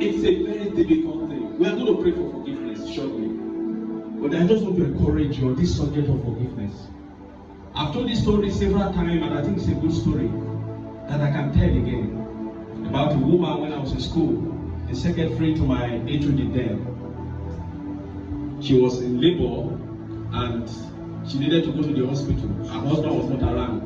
It's a very difficult thing. We are going to pray for forgiveness shortly. But I just want to encourage you on this subject of forgiveness. I've told this story several times, and I think it's a good story that I can tell again. About a woman when I was in school, the secretary to my Ph.D. then. She was in labor and she needed to go to the hospital. Her husband was not around.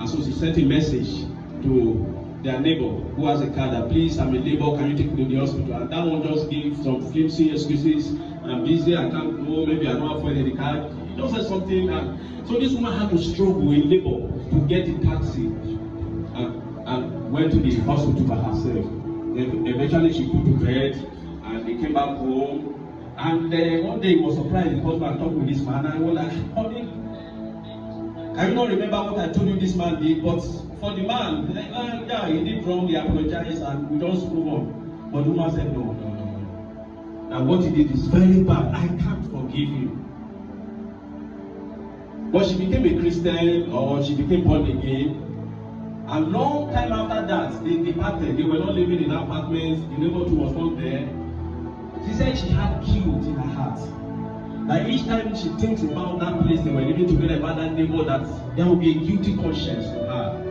And so she sent a message to their neighbor who has a car that, please, I'm in labor, can you take me to the hospital? And that one just gave some flimsy excuses. I'm busy, I can't go, maybe I don't afford the car. He just said something. And so this woman had to struggle in labor to get the taxi and went to the hospital by herself. Then eventually she put to bed and they came back home. And one day he was surprised because I talked with this man and I was like, honey, can you not remember what I told you this man did? But for the man, like, yeah, he did wrong, he apologized, and we just move on. But the woman said, no. And what he did is very bad. I can't forgive him. But she became a Christian, or she became born again. And long time after that, they departed. They were not living in apartments. The neighborhood was not there. She said she had guilt in her heart. Like each time she thinks about that place they were living together, about that neighbor, that there will be a guilty conscience in her.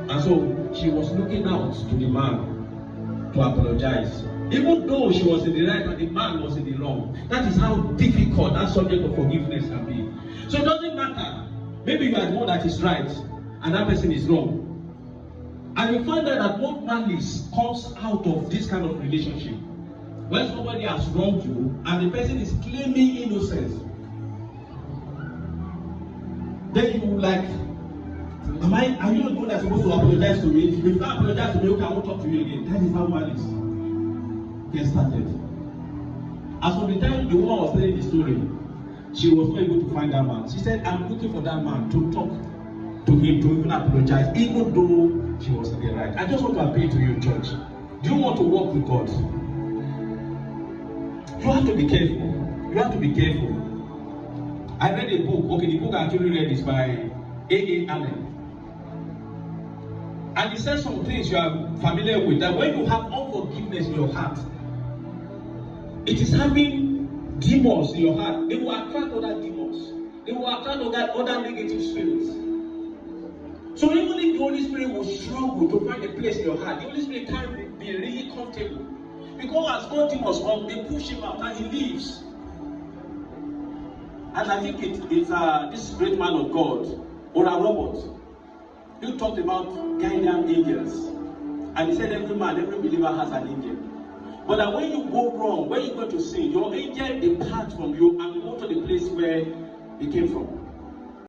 And so she was looking out to the man to apologize. Even though she was in the right and the man was in the wrong. That is how difficult that subject of forgiveness can be. So it doesn't matter. Maybe you are the one that is right and that person is wrong. And you find out that what malice comes out of this kind of relationship. When somebody has wronged you and the person is claiming innocence, then you like, are you not the one that's supposed to apologize to me? If you can't apologize to me, okay, I won't talk to you again. That is how malice gets started. As from the time the woman was telling the story, she was not able to find that man. She said, I'm looking for that man to talk to him, to even apologize, even though she was in the right. I just want to appeal to you, church. Do you want to walk with God? You have to be careful. You have to be careful. I read a book. Okay, the book I actually read is by A.A. Allen. And he says some things you are familiar with. That when you have unforgiveness in your heart, it is having demons in your heart. They will attract other demons. They will attract other negative spirits. So even if the Holy Spirit will struggle to find a place in your heart, the Holy Spirit can't be really comfortable. Because as God demons come, they push him out and he leaves. And I think it's this great man of God, Oral Roberts, who talked about guardian angels. And he said every believer has an angel. But that when you go wrong, when you go to sin, your angel departs from you and go to the place where he came from.